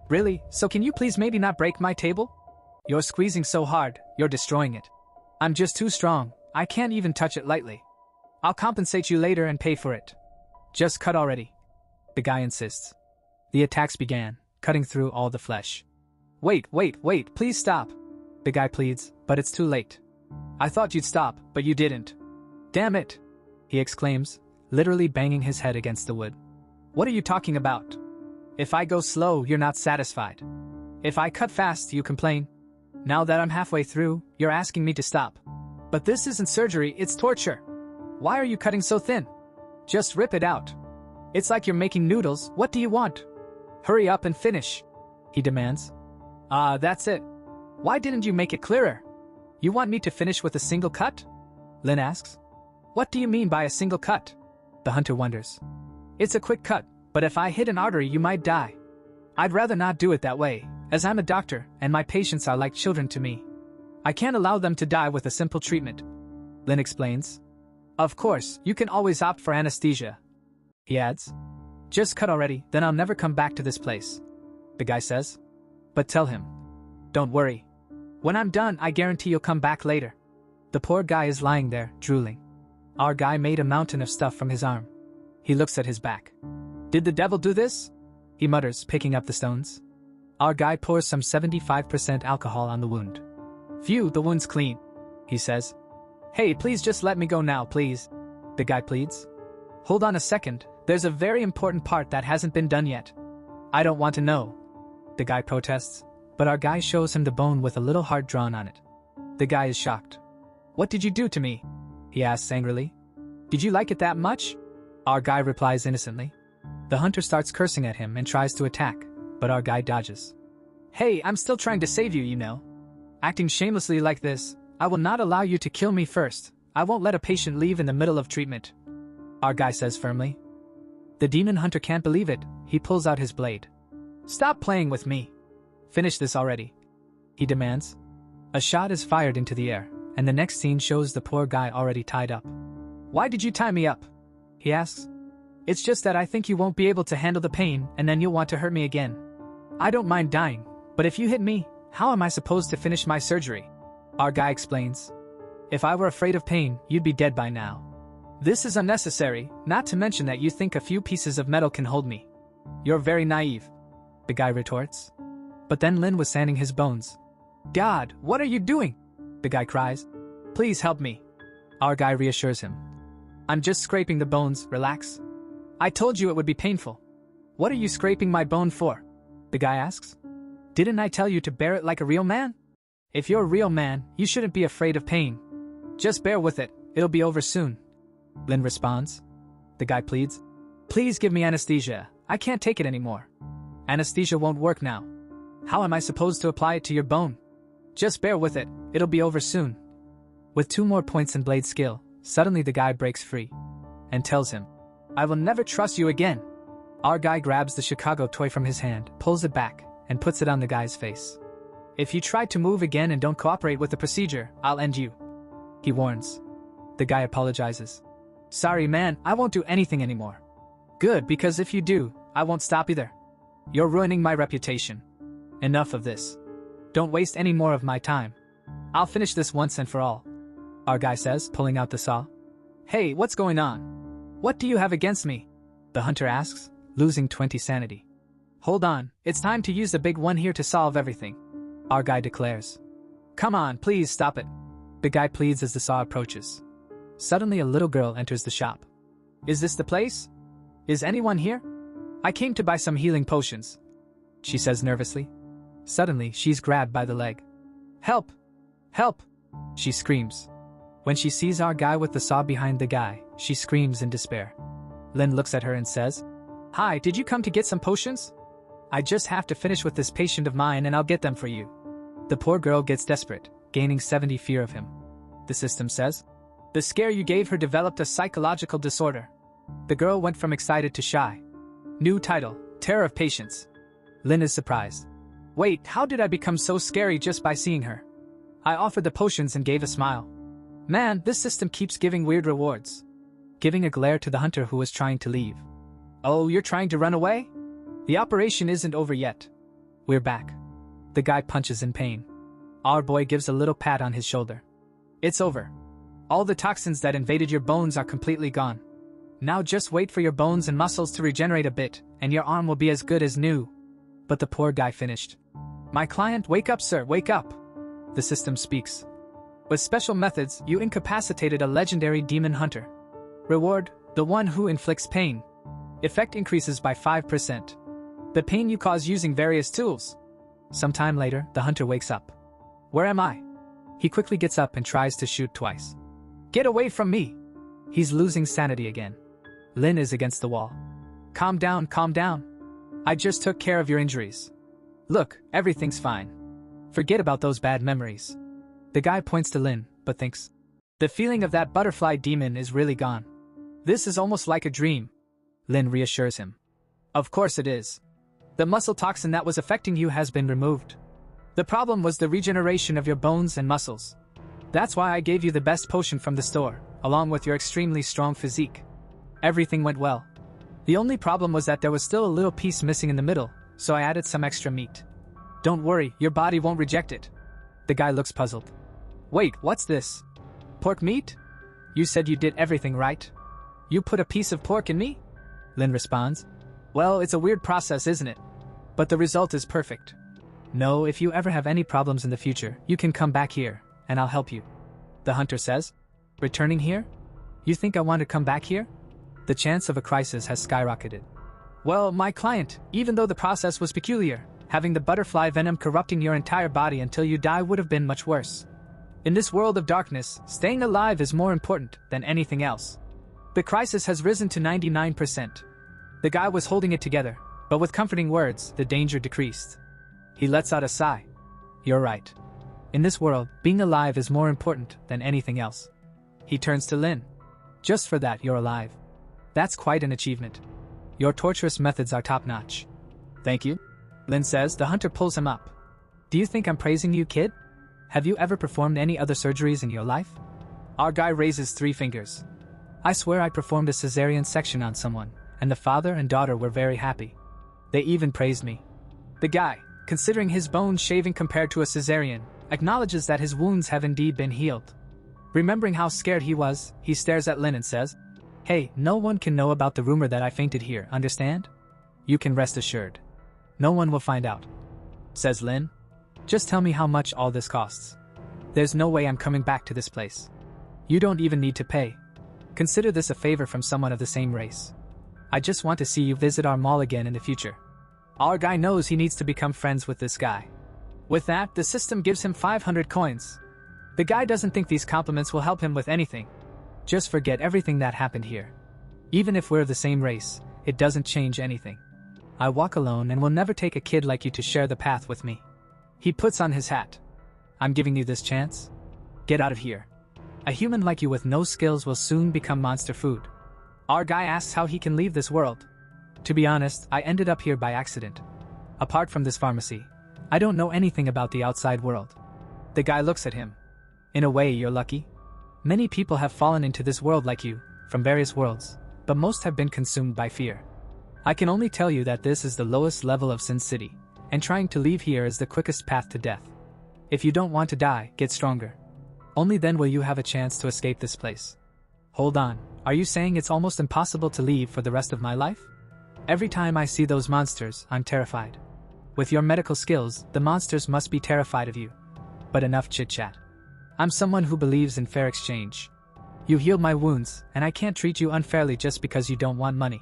Really? So can you please maybe not break my table? You're squeezing so hard, you're destroying it. I'm just too strong, I can't even touch it lightly. I'll compensate you later and pay for it. Just cut already. The guy insists. The attacks began, cutting through all the flesh. Wait, please stop. The guy pleads, but it's too late. I thought you'd stop, but you didn't. Damn it, he exclaims, literally banging his head against the wood. What are you talking about? If I go slow, you're not satisfied. If I cut fast, you complain. Now that I'm halfway through, you're asking me to stop. But this isn't surgery, it's torture. Why are you cutting so thin? Just rip it out. It's like you're making noodles, what do you want? Hurry up and finish, he demands. That's it. Why didn't you make it clearer? You want me to finish with a single cut? Lin asks. What do you mean by a single cut? The hunter wonders. It's a quick cut, but if I hit an artery you might die. I'd rather not do it that way, as I'm a doctor and my patients are like children to me. I can't allow them to die with a simple treatment. Lin explains. Of course, you can always opt for anesthesia. He adds. Just cut already, then I'll never come back to this place. The guy says. But tell him. Don't worry. When I'm done, I guarantee you'll come back later. The poor guy is lying there, drooling. Our guy made a mountain of stuff from his arm. He looks at his back. Did the devil do this? He mutters, picking up the stones. Our guy pours some 75% alcohol on the wound. Phew, the wound's clean, he says. Hey, please just let me go now, please. the guy pleads. Hold on a second, there's a very important part that hasn't been done yet. I don't want to know, the guy protests, but our guy shows him the bone with a little heart drawn on it. The guy is shocked. What did you do to me? He asks angrily. Did you like it that much? Our guy replies innocently. The hunter starts cursing at him and tries to attack, but our guy dodges. Hey, I'm still trying to save you, you know. Acting shamelessly like this, I will not allow you to kill me first. I won't let a patient leave in the middle of treatment, our guy says firmly. The demon hunter can't believe it. He pulls out his blade. Stop playing with me. Finish this already, he demands. A shot is fired into the air, and the next scene shows the poor guy already tied up. Why did you tie me up? He asks. It's just that I think you won't be able to handle the pain, and then you'll want to hurt me again. I don't mind dying, but if you hit me, how am I supposed to finish my surgery? Our guy explains. If I were afraid of pain, you'd be dead by now. This is unnecessary, not to mention that you think a few pieces of metal can hold me. You're very naive, the guy retorts. But then Lin was sanding his bones. God, what are you doing? The guy cries. Please help me. Our guy reassures him. I'm just scraping the bones, relax. I told you it would be painful. What are you scraping my bone for? The guy asks. Didn't I tell you to bear it like a real man? If you're a real man, you shouldn't be afraid of pain. Just bear with it, it'll be over soon. Lin responds. The guy pleads. Please give me anesthesia, I can't take it anymore. Anesthesia won't work now. How am I supposed to apply it to your bone? Just bear with it, it'll be over soon. With 2 more points in blade skill, suddenly the guy breaks free and tells him, I will never trust you again. Our guy grabs the Chicago toy from his hand, pulls it back, and puts it on the guy's face. If you try to move again and don't cooperate with the procedure, I'll end you, he warns. The guy apologizes. Sorry man, I won't do anything anymore. Good, because if you do, I won't stop either. You're ruining my reputation. Enough of this. Don't waste any more of my time. I'll finish this once and for all, our guy says, pulling out the saw. Hey, what's going on? What do you have against me? The hunter asks, losing 20 sanity. Hold on, it's time to use the big one here to solve everything, our guy declares. Come on, please stop it, the guy pleads as the saw approaches. Suddenly a little girl enters the shop. Is this the place? Is anyone here? I came to buy some healing potions, she says nervously. Suddenly, she's grabbed by the leg. Help! Help! She screams. When she sees our guy with the saw behind the guy, she screams in despair. Lin looks at her and says, Hi, did you come to get some potions? I just have to finish with this patient of mine and I'll get them for you. The poor girl gets desperate, gaining 70 fear of him. The system says, the scare you gave her developed a psychological disorder. The girl went from excited to shy. New title, Terror of Patients. Lin is surprised. Wait, how did I become so scary just by seeing her? I offered the potions and gave a smile. Man, this system keeps giving weird rewards. Giving a glare to the hunter who was trying to leave. Oh, you're trying to run away? The operation isn't over yet. We're back. The guy punches in pain. Our boy gives a little pat on his shoulder. It's over. All the toxins that invaded your bones are completely gone. Now just wait for your bones and muscles to regenerate a bit, and your arm will be as good as new. But the poor guy finished. My client, wake up sir, wake up. The system speaks. With special methods, you incapacitated a legendary demon hunter. Reward, the one who inflicts pain. Effect increases by 5%. The pain you cause using various tools. Sometime later, the hunter wakes up. Where am I? He quickly gets up and tries to shoot twice. Get away from me! He's losing sanity again. Lin is against the wall. Calm down, calm down. I just took care of your injuries. Look, everything's fine. Forget about those bad memories. The guy points to Lin, but thinks, the feeling of that butterfly demon is really gone. This is almost like a dream. Lin reassures him. Of course it is. The muscle toxin that was affecting you has been removed. The problem was the regeneration of your bones and muscles. That's why I gave you the best potion from the store, along with your extremely strong physique. Everything went well. The only problem was that there was still a little piece missing in the middle, so I added some extra meat. Don't worry, your body won't reject it. The guy looks puzzled. Wait, what's this? Pork meat? You said you did everything right. You put a piece of pork in me? Lin responds. Well, it's a weird process, isn't it? But the result is perfect. No, if you ever have any problems in the future, you can come back here, and I'll help you. The hunter says. Returning here? You think I want to come back here? The chance of a crisis has skyrocketed. Well, my client, even though the process was peculiar, having the butterfly venom corrupting your entire body until you die would have been much worse. In this world of darkness, staying alive is more important than anything else. The crisis has risen to 99%. The guy was holding it together, but with comforting words, the danger decreased. He lets out a sigh. You're right. In this world, being alive is more important than anything else. He turns to Lin. Just for that, you're alive. That's quite an achievement. Your torturous methods are top-notch. Thank you. Lin says. The hunter pulls him up. Do you think I'm praising you, kid? Have you ever performed any other surgeries in your life? Our guy raises 3 fingers. I swear I performed a cesarean section on someone, and the father and daughter were very happy. They even praised me. The guy, considering his bone shaving compared to a cesarean, acknowledges that his wounds have indeed been healed. Remembering how scared he was, he stares at Lin and says, Hey, no one can know about the rumor that I fainted here, understand? You can rest assured. No one will find out. Says Lin. Just tell me how much all this costs. There's no way I'm coming back to this place. You don't even need to pay. Consider this a favor from someone of the same race. I just want to see you visit our mall again in the future. Our guy knows he needs to become friends with this guy. With that, the system gives him 500 coins. The guy doesn't think these compliments will help him with anything. Just forget everything that happened here. Even if we're the same race, it doesn't change anything. I walk alone and will never take a kid like you to share the path with me. He puts on his hat. I'm giving you this chance. Get out of here. A human like you with no skills will soon become monster food. Our guy asks how he can leave this world. To be honest, I ended up here by accident. Apart from this pharmacy, I don't know anything about the outside world. The guy looks at him. In a way, you're lucky. Many people have fallen into this world like you, from various worlds, but most have been consumed by fear. I can only tell you that this is the lowest level of Sin City, and trying to leave here is the quickest path to death. If you don't want to die, get stronger. Only then will you have a chance to escape this place. Hold on, are you saying it's almost impossible to leave for the rest of my life? Every time I see those monsters, I'm terrified. With your medical skills, the monsters must be terrified of you. But enough chit-chat. I'm someone who believes in fair exchange. You healed my wounds, and I can't treat you unfairly just because you don't want money.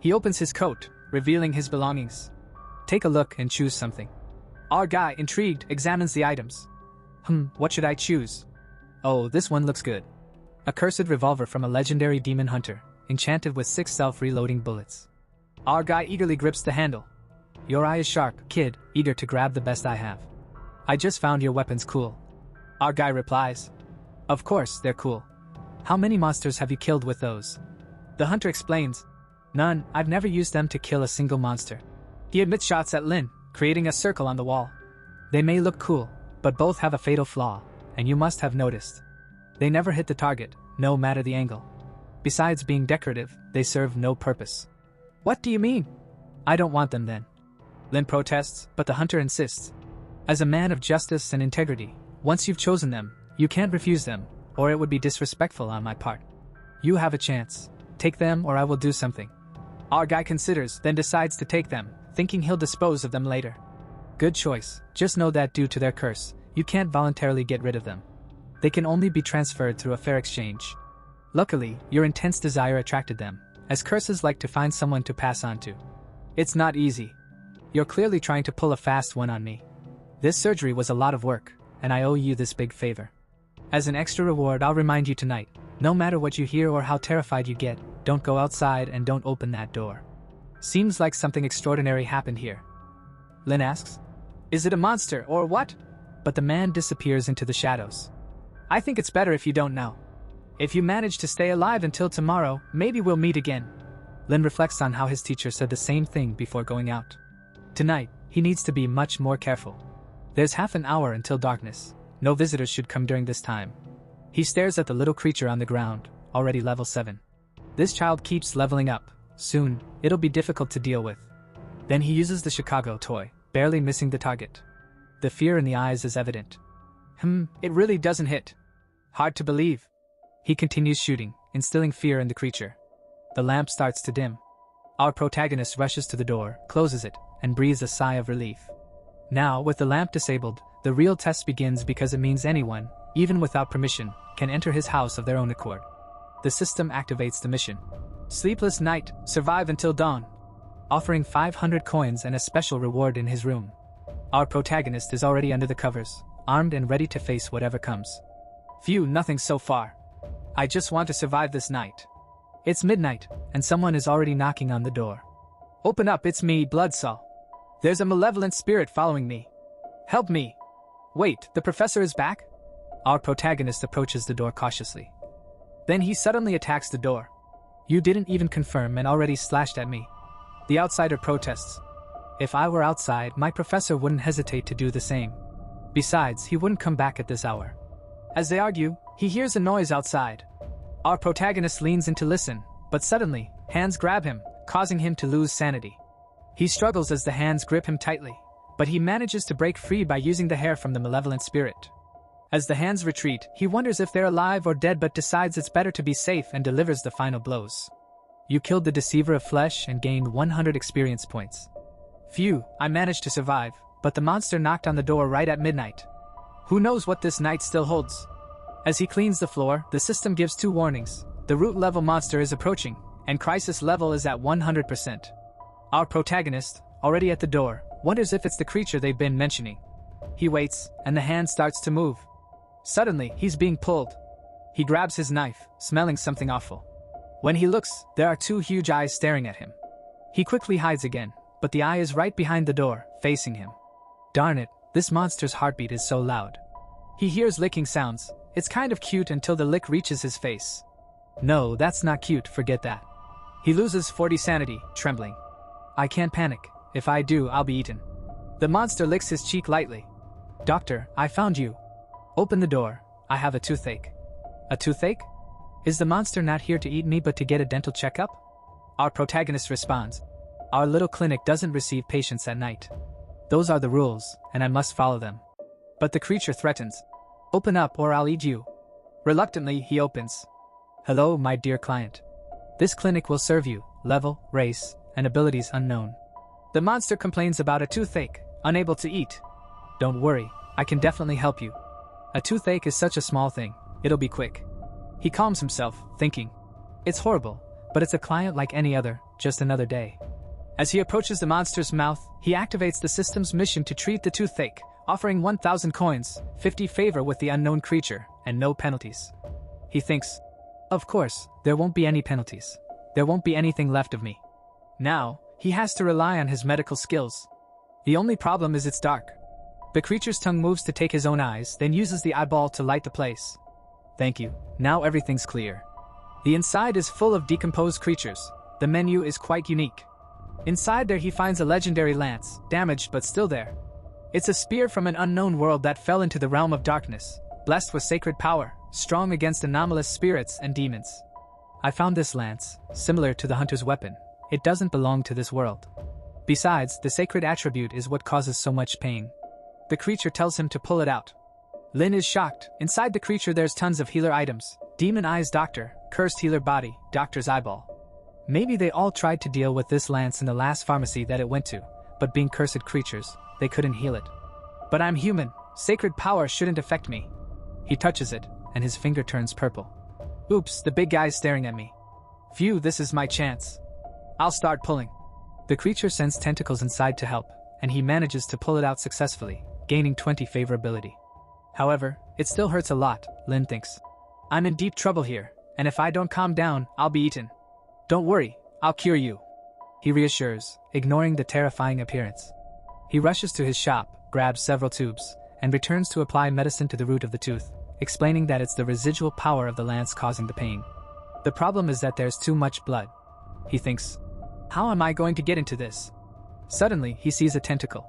He opens his coat, revealing his belongings. Take a look and choose something. Our guy, intrigued, examines the items. What should I choose? Oh, this one looks good. A cursed revolver from a legendary demon hunter, enchanted with 6 self-reloading bullets. Our guy eagerly grips the handle. Your eye is sharp, kid, eager to grab the best I have. I just found your weapons cool. Our guy replies. Of course, they're cool. How many monsters have you killed with those? The hunter explains. None, I've never used them to kill a single monster. He admits shots at Lin, creating a circle on the wall. They may look cool, but both have a fatal flaw, and you must have noticed. They never hit the target, no matter the angle. Besides being decorative, they serve no purpose. What do you mean? I don't want them then. Lin protests, but the hunter insists. As a man of justice and integrity, once you've chosen them, you can't refuse them, or it would be disrespectful on my part. You have a chance. Take them or I will do something. Our guy considers, then decides to take them, thinking he'll dispose of them later. Good choice. Just know that due to their curse, you can't voluntarily get rid of them. They can only be transferred through a fair exchange. Luckily, your intense desire attracted them, as curses like to find someone to pass on to. It's not easy. You're clearly trying to pull a fast one on me. This surgery was a lot of work, and I owe you this big favor. As an extra reward, I'll remind you tonight, no matter what you hear or how terrified you get, don't go outside and don't open that door. Seems like something extraordinary happened here. Lin asks. Is it a monster or what? But the man disappears into the shadows. I think it's better if you don't know. If you manage to stay alive until tomorrow, maybe we'll meet again. Lin reflects on how his teacher said the same thing before going out. Tonight, he needs to be much more careful. There's half an hour until darkness. No visitors should come during this time. He stares at the little creature on the ground, already level 7. This child keeps leveling up. Soon, it'll be difficult to deal with. Then he uses the Chicago toy, barely missing the target. The fear in the eyes is evident. It really doesn't hit. Hard to believe. He continues shooting, instilling fear in the creature. The lamp starts to dim. Our protagonist rushes to the door, closes it, and breathes a sigh of relief. Now, with the lamp disabled, the real test begins because it means anyone, even without permission, can enter his house of their own accord. The system activates the mission. Sleepless night, survive until dawn. Offering 500 coins and a special reward in his room. Our protagonist is already under the covers, armed and ready to face whatever comes. Phew, nothing so far. I just want to survive this night. It's midnight, and someone is already knocking on the door. Open up, it's me, Bloodsaw. There's a malevolent spirit following me. Help me. Wait, the professor is back? Our protagonist approaches the door cautiously. Then he suddenly attacks the door. You didn't even confirm and already slashed at me. The outsider protests. If I were outside, my professor wouldn't hesitate to do the same. Besides, he wouldn't come back at this hour. As they argue, he hears a noise outside. Our protagonist leans in to listen, but suddenly, hands grab him, causing him to lose sanity. He struggles as the hands grip him tightly, but he manages to break free by using the hair from the malevolent spirit. As the hands retreat, he wonders if they're alive or dead but decides it's better to be safe and delivers the final blows. You killed the deceiver of flesh and gained 100 experience points. Phew, I managed to survive, but the monster knocked on the door right at midnight. Who knows what this night still holds? As he cleans the floor, the system gives 2 warnings. The root level monster is approaching, and crisis level is at 100%. Our protagonist, already at the door, wonders if it's the creature they've been mentioning. He waits, and the hand starts to move. Suddenly, he's being pulled. He grabs his knife, smelling something awful. When he looks, there are 2 huge eyes staring at him. He quickly hides again, but the eye is right behind the door, facing him. Darn it, this monster's heartbeat is so loud. He hears licking sounds. It's kind of cute until the lick reaches his face. No, that's not cute, forget that. He loses 40 sanity, trembling. I can't panic. If I do, I'll be eaten. The monster licks his cheek lightly. Doctor, I found you. Open the door. I have a toothache. A toothache? Is the monster not here to eat me but to get a dental checkup? Our protagonist responds. Our little clinic doesn't receive patients at night. Those are the rules, and I must follow them. But the creature threatens. Open up or I'll eat you. Reluctantly, he opens. Hello, my dear client. This clinic will serve you, level, race, and abilities unknown. The monster complains about a toothache, unable to eat. Don't worry, I can definitely help you. A toothache is such a small thing, it'll be quick. He calms himself, thinking. It's horrible, but it's a client like any other, just another day. As he approaches the monster's mouth, he activates the system's mission to treat the toothache, offering 1,000 coins, 50 favor with the unknown creature, and no penalties. He thinks, of course, there won't be any penalties. There won't be anything left of me. Now, he has to rely on his medical skills. The only problem is it's dark. The creature's tongue moves to take his own eyes, then uses the eyeball to light the place. Thank you, now everything's clear. The inside is full of decomposed creatures. The menu is quite unique. Inside there he finds a legendary lance, damaged but still there. It's a spear from an unknown world that fell into the realm of darkness, blessed with sacred power, strong against anomalous spirits and demons. I found this lance, similar to the hunter's weapon. It doesn't belong to this world. Besides, the sacred attribute is what causes so much pain. The creature tells him to pull it out. Lin is shocked. Inside the creature there's tons of healer items. Demon eyes doctor, cursed healer body, doctor's eyeball. Maybe they all tried to deal with this lance in the last pharmacy that it went to, but being cursed creatures, they couldn't heal it. But I'm human. Sacred power shouldn't affect me. He touches it, and his finger turns purple. Oops, the big guy's staring at me. Phew, this is my chance. I'll start pulling. The creature sends tentacles inside to help, and he manages to pull it out successfully, gaining 20 favorability. However, it still hurts a lot, Lin thinks. I'm in deep trouble here, and if I don't calm down, I'll be eaten. Don't worry, I'll cure you. He reassures, ignoring the terrifying appearance. He rushes to his shop, grabs several tubes, and returns to apply medicine to the root of the tooth, explaining that it's the residual power of the lance causing the pain. The problem is that there's too much blood. He thinks, how am I going to get into this? Suddenly, he sees a tentacle.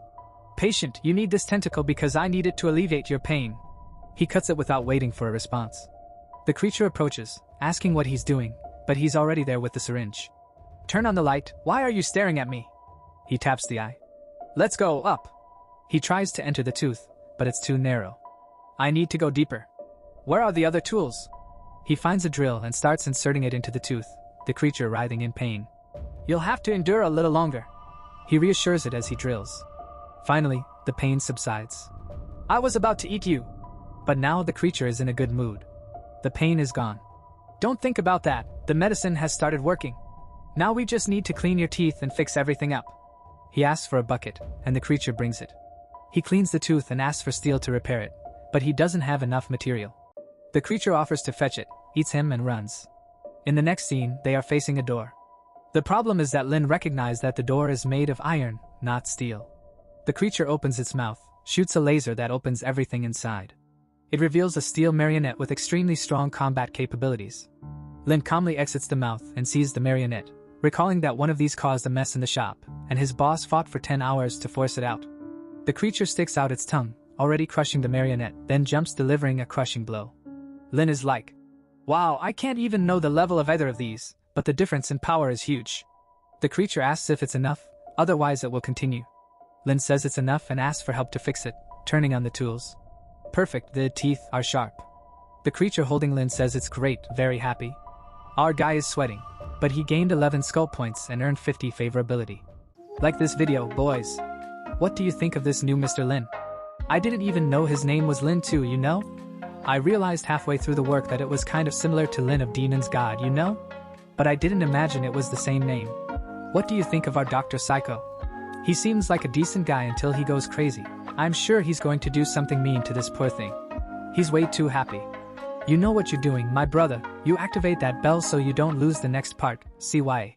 Patient, you need this tentacle because I need it to alleviate your pain. He cuts it without waiting for a response. The creature approaches, asking what he's doing, but he's already there with the syringe. Turn on the light, why are you staring at me? He taps the eye. Let's go, up. He tries to enter the tooth, but it's too narrow. I need to go deeper. Where are the other tools? He finds a drill and starts inserting it into the tooth, the creature writhing in pain. You'll have to endure a little longer. He reassures it as he drills. Finally, the pain subsides. I was about to eat you. But now the creature is in a good mood. The pain is gone. Don't think about that, the medicine has started working. Now we just need to clean your teeth and fix everything up. He asks for a bucket, and the creature brings it. He cleans the tooth and asks for steel to repair it, but he doesn't have enough material. The creature offers to fetch it, eats him and runs. In the next scene, they are facing a door. The problem is that Lin recognized that the door is made of iron, not steel. The creature opens its mouth, shoots a laser that opens everything inside. It reveals a steel marionette with extremely strong combat capabilities. Lin calmly exits the mouth and sees the marionette, recalling that one of these caused a mess in the shop, and his boss fought for 10 hours to force it out. The creature sticks out its tongue, already crushing the marionette, then jumps, delivering a crushing blow. Lin is like, "Wow, I can't even know the level of either of these, but the difference in power is huge." The creature asks if it's enough, otherwise it will continue. Lin says it's enough and asks for help to fix it, turning on the tools. Perfect, the teeth are sharp. The creature holding Lin says it's great, very happy. Our guy is sweating, but he gained 11 skull points and earned 50 favorability. Like this video, boys. What do you think of this new Mr. Lin? I didn't even know his name was Lin too, you know? I realized halfway through the work that it was kind of similar to Lin of Demon's God, you know? But I didn't imagine it was the same name. What do you think of our Dr. Psycho? He seems like a decent guy until he goes crazy. I'm sure he's going to do something mean to this poor thing. He's way too happy. You know what you're doing, my brother. You activate that bell so you don't lose the next part. CYA.